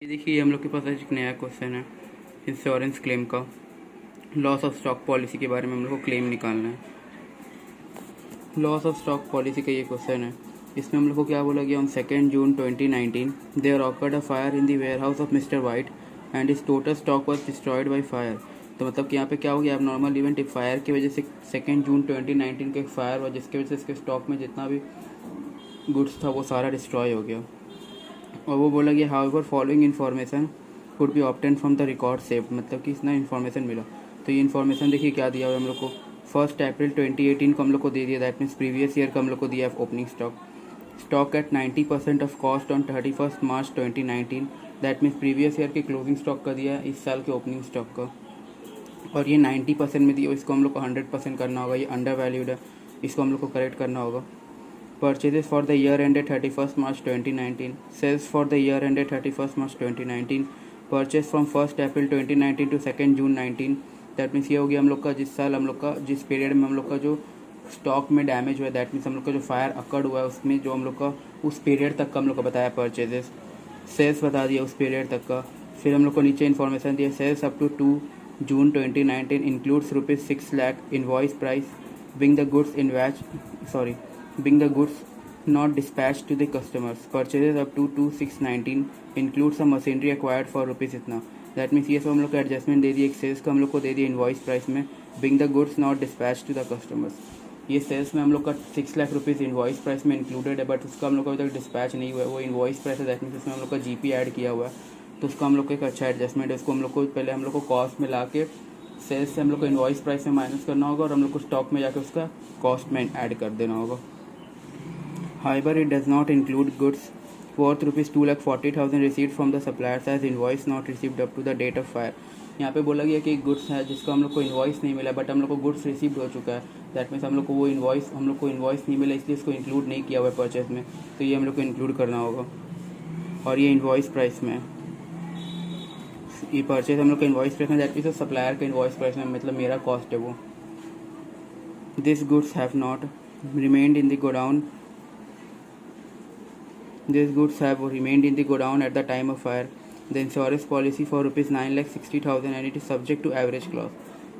ये देखिए हम लोग के पास आज एक नया क्वेश्चन है इंश्योरेंस क्लेम का। लॉस ऑफ स्टॉक पॉलिसी के बारे में हम लोग को क्लेम निकालना है। लॉस ऑफ स्टॉक पॉलिसी का ये क्वेश्चन है। इसमें हम लोग को क्या बोला गया, on 2 June 2019 there occurred a fire in the warehouse of mister White and his total stock was destroyed by fire. तो मतलब कि यहाँ पे क्या हो गया, अब नॉर्मल इवेंट फायर की वजह से 2 जून 2019 का एक फायर हुआ जिसकी वजह से इसके स्टॉक में जितना भी गुड्स था वो सारा डिस्ट्रॉय हो गया। और वो बोला गया however following information could be obtain from the record saved, मतलब कि इतना इन्फॉर्मेशन मिला। तो ये इन्फॉर्मेशन देखिए क्या दिया हुआ है हम लोग को। 1 अप्रैल 2018 को हम लोग को दे दिया, दैट मीन्स प्रीवियस ईयर का हम लोग को दिया है opening stock at 90% of cost on 31 March 2019, that means previous year के क्लोजिंग स्टॉक का दिया है इस साल के ओपनिंग स्टॉक का। और ये 90% में दिया, इसको हम लोग को 100% करना होगा, ये अंडर वैल्यूड है, इसको हम लोग को करेक्ट करना होगा। Purchases for the year ended 31st March 2019. Sales for the year ended 31st March 2019. Purchase from 1st April 2019 to 2nd June 19. That means ये हो गया हम लोग का जिस साल हम लोग का जिस पीरियड में हम लोग का जो स्टॉक में डैमेज हुआ है, दैट मीन्स हम लोग का जो फायर अकर्ड हुआ है उसमें जो हम लोग का उस पीरियड तक का हम लोग को बताया परचेजेस। सेल्स बता दिया उस पीरियड तक का। फिर हम लोग को नीचे इन्फॉर्मेशन दिया, sales up to 2 June 2019 includes ₹6 lakh invoice price being the goods in which being the goods not dispatched to the customers. Purchases up to 2619 include some machinery acquired for rupees इतना। That means ये सब हम लोग को adjustment दे दिए, एक sales का हम लोग को दे दिया इनवॉइस प्राइस में, being the goods not dispatch to the customers. ये सेल्स में हम लोग का 6 लाख रुपीज़ इनवॉइस प्राइस में इंक्लूडेड है, बट उसका हम लोग को अभी तक डिस्पैच नहीं हुआ है, वो इनवॉइस प्राइस है, दैट मीन्स उसमें हम लोग का जीपी ऐड किया हुआ है, तो उसका हम लोग को एक अच्छा एडजस्टमेंट है। उसको हम लोग को पहले हम लोग को कॉस्ट में ला के सेल्स से हम लोग को इनवॉइस प्राइस में माइनस करना होगा और हम लोग को स्टॉक में जाकर उसका कॉस्ट में ऐड कर देना होगा। However, it does not include goods worth ₹2,40,000 received from the suppliers as invoice not received up to the date of fire। यहाँ पे बोला गया कि गुड्स है जिसका हम लोग को इन्वॉइस नहीं मिला, बट हम लोग को गुड्स रिसीव हो चुका है, दैट मीन्स हम लोग को इन्वॉइस नहीं मिला, इसलिए इसको इंक्लूड नहीं किया हुआ है परचेज में, तो ये हम लोग को इंक्लूड करना होगा। और ये इन्वॉइस प्राइस में, ये परचेज हम लोग को इन्वॉइस प्राइस में, दैट मीन्स सप्लायर का इन्वॉइस प्राइस में, मतलब मेरा कॉस्ट है वो। This goods have not remained in the godown These goods have remained in the godown at the time of fire. The insurance policy for ₹9,60,000 and it is subject to average clause।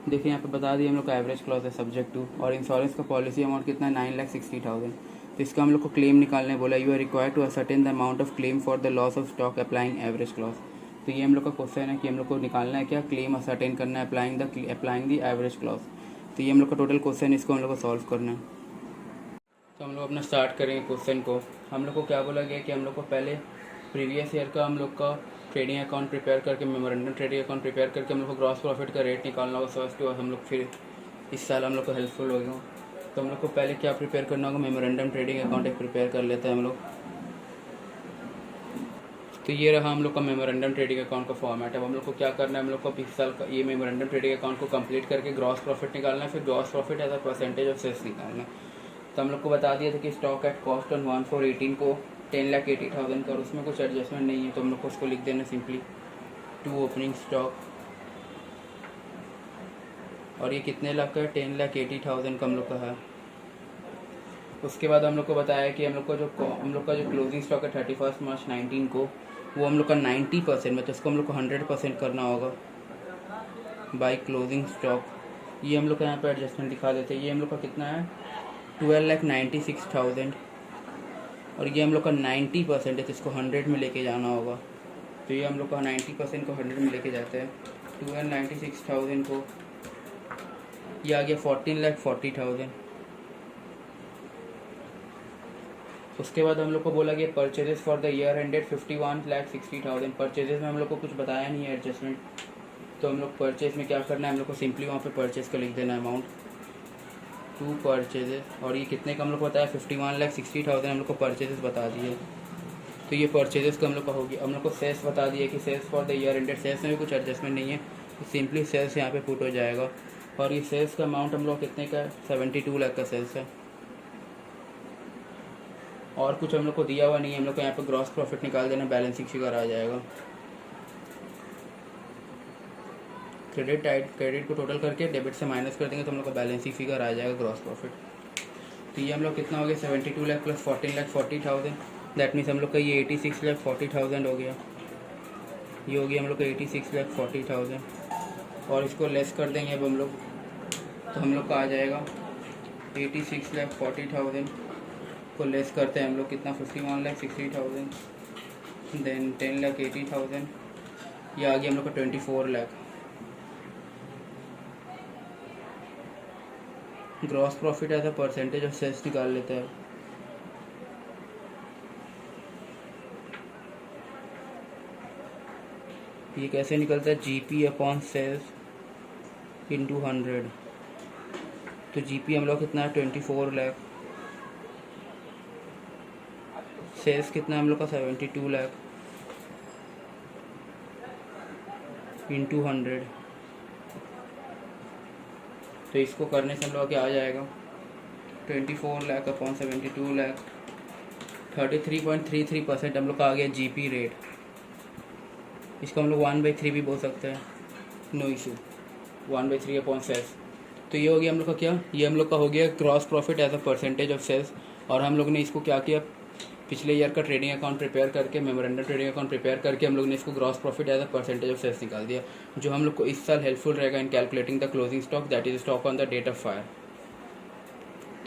देखिए यहाँ पे बता दिए हम लोग का average clause है subject to, और इंश्योरेंस का पॉलिसी अमाउंट कितना है 9,60,000। तो इसका हम लोग को क्लेम निकालने बोला, you are required to ascertain the amount of claim for the loss of stock applying average clause. तो ये हम लोग का क्वेश्चन है कि हम लोग को निकालना है क्या, क्लेम असर्टेन करना है अप्लाइंग द एवरेज क्लॉज। तो ये हम लोग का टोटल क्वेश्चन, इसको हम लोग को सॉल्व करना है। तो हम लोग अपना स्टार्ट करेंगे क्वेश्चन को। हम लोग को क्या बोला गया कि हम लोग को पहले प्रीवियस ईयर का हम लोग का ट्रेडिंग अकाउंट प्रिपेयर करके, मेमोरेंडम ट्रेडिंग अकाउंट प्रिपेयर करके हम लोग को ग्रॉस प्रॉफिट का रेट निकालना होगा फर्स्ट, और हम लोग फिर इस साल हम लोग को हेल्पफुल हो गया। तो हम लोग को पहले क्या प्रिपेयर करना होगा, मेमोरेंडम ट्रेडिंग अकाउंट एक प्रिपेयर कर लेते हैं हम लोग। तो ये रहा हम लोग का मेमोरेंडम ट्रेडिंग अकाउंट का फॉर्मेट। अब हम लोग को क्या करना है, हम लोग को इस साल का ये मेमोरेंडम ट्रेडिंग अकाउंट को कंप्लीट करके ग्रॉस प्रॉफिट निकालना है, फिर gross profit as a percentage of sales निकालना है। तो हम लोग को बता दिया था कि स्टॉक एट कॉस्ट ऑन 1/4/18 को 10,80,000 का, और उसमें कुछ एडजस्टमेंट नहीं है, तो हम लोग को उसको लिख देना सिंपली टू ओपनिंग स्टॉक। और ये कितने लाख का है, 10,80,000 का हम लोग का है। उसके बाद हम लोग को बताया कि हम लोग का जो क्लोजिंग स्टॉक है 31 मार्च 19 को, वो हम लोग का 90% में, तो उसको हम लोग को 100% करना होगा बाई क्लोजिंग स्टॉक। ये हम लोग का यहाँ पर एडजस्टमेंट दिखा देते हैं। ये हम लोग का कितना है 12,96,000, और ये हम लोग का 90% है, तो इसको 100 में लेके जाना होगा। तो ये हम लोग का 90% को 100 में लेके जाते हैं। 12,96,000 को ये आ गया 14,40,000। उसके बाद हम लोग को बोला गया purchases for the year ended 51,60,000। Purchases में हम लोग को कुछ बताया नहीं है एडजस्टमेंट, तो हम लोग परचेज में क्या करना है, हम लोग को सिंपली वहाँ पे परचेज का लिख देना अमाउंट टू परचेजेस। और ये कितने का हम लोग को बताया 51,60,000 हम लोग को परचेजेस बता दिए। तो ये परचेजेस का हम लोग का हो गया। हम लोग को सेल्स बता दिए कि sales for the year ended, sales में भी कुछ एडजस्टमेंट नहीं है, तो सिंपली सेल्स यहाँ पे पुट हो जाएगा। और ये सेल्स का अमाउंट हम लोग कितने का है 72 लाख का सेल्स है, और कुछ हम लोग को दिया हुआ नहीं है। हम लोग को यहाँ पे ग्रॉस प्रॉफिट निकाल देना, बैलेंसिंग फिगर आ जाएगा। क्रेडिट को टोटल करके डेबिट से माइनस कर देंगे तो हम लोग का बैलेंसिंग फिगर आ जाएगा ग्रॉस प्रॉफिट। तो ये हम लोग कितना हो गया 72 लाख प्लस 14,40,000, दैट मीन्स हम लोग का ये 86,40,000 हो गया। ये होगी हम लोग को 86,40,000 और इसको लेस कर देंगे अब हम लोग, तो हम लोग का आ जाएगा 86,40,000 को लेस करते हैं हम लोग कितना 51,60,000 देन 10,80,000, ये आ गया हम लोग का 24 lakh. Gross profit as a percentage of sales निकाल लेते हैं। ये कैसे निकलता है, जीपी अपॉन सेल्स इंटू 100। तो जीपी हम लोग कितना है 24 लाख, सेल्स कितना है हम लोग का 72 लाख इंटू 100। तो इसको करने से हम लोग क्या आ जाएगा 24 लाख अपॉन 72 लाख, 33.33% हम लोग का आ गया जीपी रेट। इसको हम लोग 1/3 भी बोल सकते हैं, नो इशू, 1/3 अपॉन सेल्स। तो ये हो गया हम लोग का क्या, ये हम लोग का हो गया gross profit as a percentage of sales. और हम लोग ने इसको क्या किया, पिछले ईयर का ट्रेडिंग अकाउंट प्रिपेयर करके, मेमोरेंडम ट्रेडिंग अकाउंट प्रिपेयर करके हम लोग ने इसको gross profit as a percentage of sales निकाल दिया, जो हम लोग को इस साल हेल्पफुल रहेगा in calculating the closing stock, that is stock on the date of fire.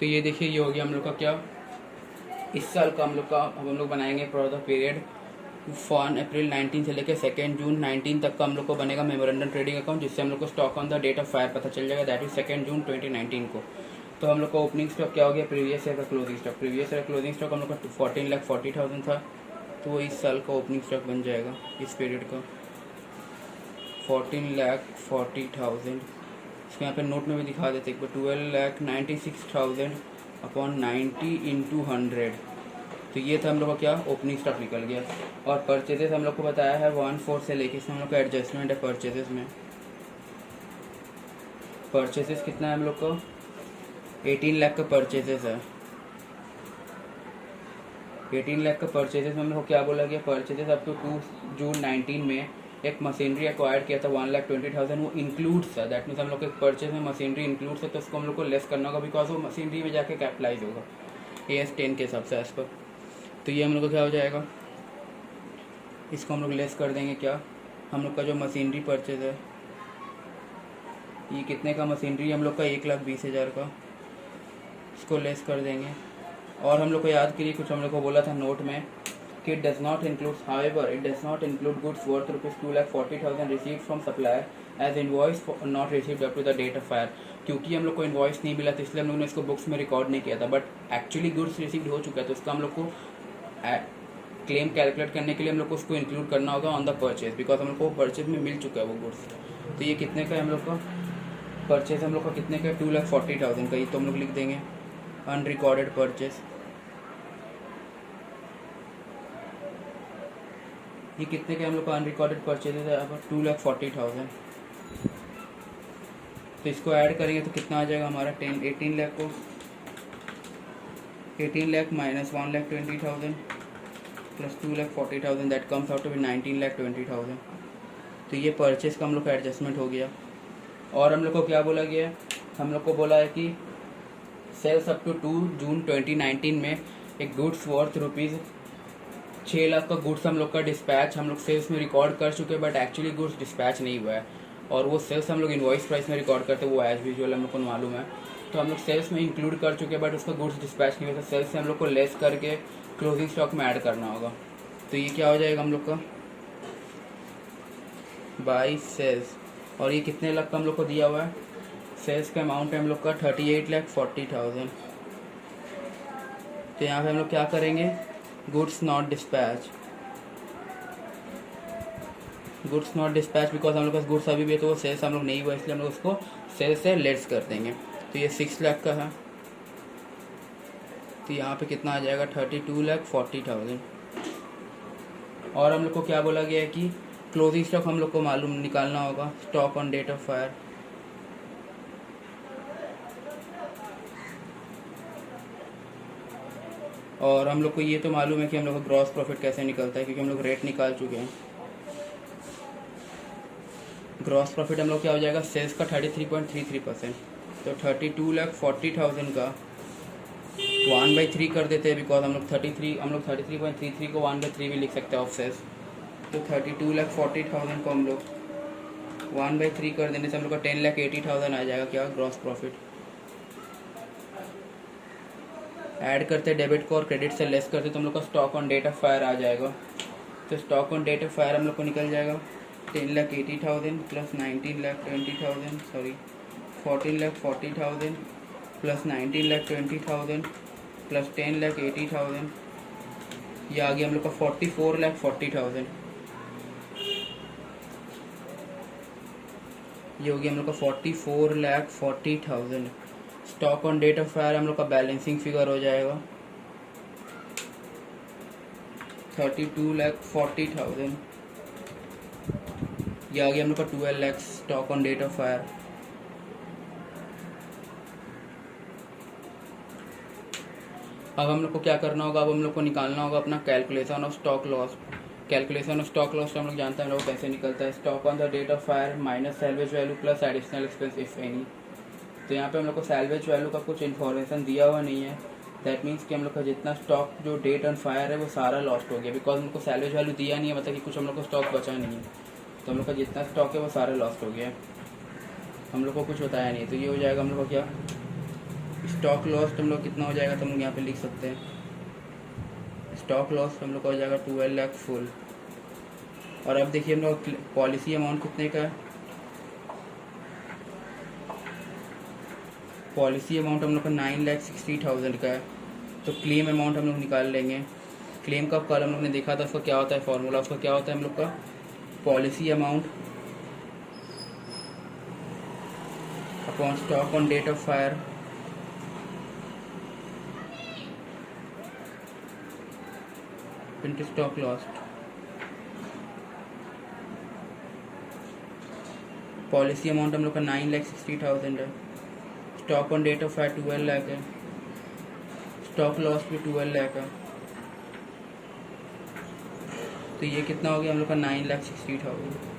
तो ये देखिए, ये हो गया हम लोग का क्या, इस साल का हम लोग का हम लोग बनाएंगे फॉर द पीरियड 1 अप्रैल 19 से लेकर 2 जून 19 तक का हम लोग को बनेगा मेमोरेंडम ट्रेडिंग अकाउंट, जिससे हम लोग को stock on the date of fire पता चल जाएगा, दैट इज 2 जून 2019 को। तो हम लोग का ओपनिंग स्टॉक क्या हो गया, प्रीवियस ईयर का closing stock, previous year closing stock हम लोग का 14,40,000 था, तो वो इस साल का ओपनिंग स्टॉक बन जाएगा इस पीरियड का 14,40,000। इसको यहाँ पे नोट में भी दिखा देते एक बार, 12,96,000 अपॉन 90 इंटू 100। तो ये था हम लोग का क्या, ओपनिंग स्टॉक निकल गया। और परचेजेस हम लोग को बताया है 1/4 से लेके, इसमें हम लोग का एडजस्टमेंट है परचेजेस में। परचेजेस कितना है हम लोग को 18 लाख का परचेजेस है। 18 लाख का परचेजेस में हम लोग को क्या बोला गया, परचेजेस अप टू 2 जून 19 में एक मशीनरी एक्वायर्ड किया था 1,20,000, वो इंक्लूड्स है, दैट मीन्स हम लोग के परचेज में मशीनरी इंक्लूड्स है, तो उसको हम लोग को लेस करना होगा, बिकॉज वो मशीनरी में जाके कैपिटलाइज होगा AS 10 के हिसाब से एज पर। तो ये हम लोग का क्या हो जाएगा, इसको हम लोग लेस कर देंगे क्या, हम लोग का जो मशीनरी परचेज है, ये कितने का मशीनरी हम लोग का 1,20,000 का, इसको लेस कर देंगे। और हम लोग को याद करिए, कुछ हम लोग को बोला था नोट में कि it does not include, however it does not include goods worth rupees 2,40,000 received from supplier as invoice not received up to the date of fire। क्योंकि हम लोग को इन्वॉइस नहीं मिला, तो इसलिए हम लोगों ने इसको बुक्स में रिकॉर्ड नहीं किया था, बट एक्चुअली गुड्स रिसीव्ड हो चुका है, तो उसका हम लोग को क्लेम कैलकुलेट करने के लिए हम लोग को उसको इंक्लूड करना होगा ऑन द परचेज, बिकॉज हम लोग को परचेज में मिल चुका है वो गुड्स। तो ये कितने का है हम लोग का परचेज, हम लोग का कितने का 2,40,000 का, ये तो हम लोग लिख देंगे अनरिकॉर्डेड परचेज। ये कितने के हम लोग का अनरिकॉर्डेड परचेजेस है, अब 2,40,000। तो इसको ऐड करेंगे तो कितना आ जाएगा हमारा 18 लाख को, 18 lakh minus 1,20,000 plus 2,40,000, that comes out to be 19,20,000। तो ये परचेज का हम लोग का एडजस्टमेंट हो गया। और हम लोग को क्या बोला गया है, हम लोग को बोला है कि सेल्स अप टू 2 जून 2019 में एक गुड्स वर्थ रुपीज़ 6 लाख का गुड्स हम लोग का डिस्पैच हम लोग सेल्स में रिकॉर्ड कर चुके हैं, बट एक्चुअली गुड्स डिस्पैच नहीं हुआ है, और वो सेल्स हम लोग इनवॉइस प्राइस में रिकॉर्ड करते हैं, वो एज यूजुअल हम लोग को मालूम है। तो हम लोग सेल्स में इंक्लूड कर चुके हैं, बट उसका गुड्स डिस्पैच नहीं हुआ, तो सेल्स से हम लोग को लेस करके क्लोजिंग स्टॉक में ऐड करना होगा। तो ये क्या हो जाएगा हम लोग का बाई सेल्स, और ये कितने लाख का हम लोग को दिया हुआ है, सेल्स का अमाउंट है हम लोग का 38,40,000। तो यहाँ पे हम लोग क्या करेंगे, goods not dispatch, goods not dispatch, because हम लोग पास गुड्स अभी भी है, तो वो सेल्स हम लोग नहीं हुआ, इसलिए हम लोग उसको सेल्स से लेस कर देंगे। तो ये 6 लाख का है, तो यहाँ पे कितना आ जाएगा 32,40,000। और हम लोग को क्या बोला गया है कि क्लोजिंग स्टॉक हम लोग को मालूम निकालना होगा, stock on date of fire. और हम लोग को ये तो मालूम है कि हम लोग को ग्रॉस प्रॉफिट कैसे निकलता है, क्योंकि हम लोग रेट निकाल चुके हैं। ग्रॉस प्रॉफिट हम लोग क्या हो जाएगा, सेल्स का 33.33%, तो 32,40,000 का 1/3 कर देते हैं, बिकॉज हम लोग 33.33 को 1/3 भी लिख सकते हैं ऑफ सेल्स। तो 32,40,000 को हम लोग 1/3 कर देने से हम लोग का 10,80,000 आ जाएगा क्या ग्रॉस प्रॉफिट। ऐड करते डेबिट को और क्रेडिट से लेस करते तो हम लोग का stock on date of fire आ जाएगा। तो stock on date of fire हम लोग को निकल जाएगा 10,80,000 प्लस 19,20,000 सॉरी 14,40,000 प्लस 19,20,000 प्लस 10,80,000, ये आ गया हम लोग का 44,40,000। ये हो गया हम लोग का 44,40,000। Stock on date of fire हम लोग का बैलेंसिंग फिगर हो जाएगा 32,40,000। ये आ गया हम लोग का 12 lakh stock on date of fire. अब हम लोग को क्या करना होगा, अब हम लोग को निकालना होगा अपना calculation of stock loss. Calculation of stock loss हम लोग जानते हैं हम लोग कैसे निकलता है, stock on the date of fire minus salvage value plus additional expense if any. तो यहाँ पे हम लोग को सैल्वेज वैल्यू का कुछ इन्फॉर्मेशन दिया हुआ नहीं है, दैट मीन्स कि हम लोग का जितना स्टॉक जो डेट ऑन फायर है वो सारा लॉस्ट हो गया, बिकॉज हम लोग को सैल्वेज वैल्यू दिया नहीं है, मतलब कि कुछ हम लोग को स्टॉक बचा नहीं है, तो हम लोग का जितना स्टॉक है वो सारा लॉस्ट हो गया, हम लोग को कुछ बताया नहीं। तो ये हो जाएगा हम लोग का क्या स्टॉक लॉस हम लोग कितना हो जाएगा, तो हम लोग यहाँ पे लिख सकते हैं स्टॉक लॉस हम लोग का हो जाएगा 12 लाख फुल। और अब देखिए हम लोग पॉलिसी अमाउंट कितने का है, पॉलिसी अमाउंट हम लोग का 9,60,000 का है। तो क्लेम अमाउंट हम लोग निकाल लेंगे। क्लेम का कल हम लोग ने देखा था उसका क्या होता है फॉर्मूला, उसका क्या होता है हम लोग का policy amount upon stock on date of fire into stock lost. Policy amount हम लोग का 9,60,000 है, stock on date of fire 12 lakh है, स्टॉक लॉस भी 12 लाख है। तो ये कितना हो गया हम लोग का 9,60,000।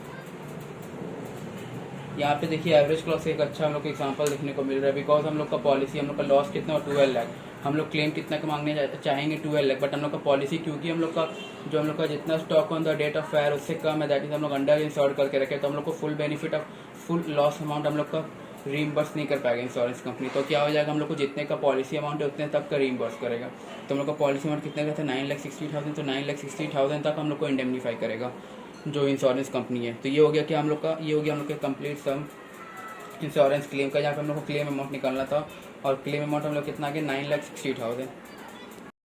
यहाँ पे देखिए एवरेज क्लॉस एक अच्छा हम लोग को एग्जांपल देखने को मिल रहा है, बिकॉज हम लोग का पॉलिसी हम लोग का लॉस कितना 12 लाख, हम लोग क्लेम कितना का मांगने चाहेंगे 12 लाख, बट हम लोग का पॉलिसी क्योंकि हम लोग का जो हम लोग का जितना stock on the date of fire उससे कम है, दैट इज हम लोग अंडर इंश्योर्ड करके रखे, तो हम लोग को full benefit of full loss amount हम लोग का रीइंबर्स नहीं कर पाएगा इंश्योरेंस कंपनी। तो क्या हो जाएगा हम लोग को जितने का पॉलिसी अमाउंट है उतने तक का रीइंबर्स करेगा। तो हम लोग का पॉलिसी अमाउंट कितने का था 9,60,000, तो 9,60,000 तक हम लोग को इंडेमनीफाई करेगा जो इंश्योरेंस कंपनी है। तो ये हो गया कि हम लोग का ये हो गया हम लोग का कंप्लीट सम इंश्योरेंस क्लेम का, जहाँ पे हम लोग को क्लेम अमाउंट निकालना था, और क्लेम अमाउंट हम लोग कितना आ गया 9,60,000।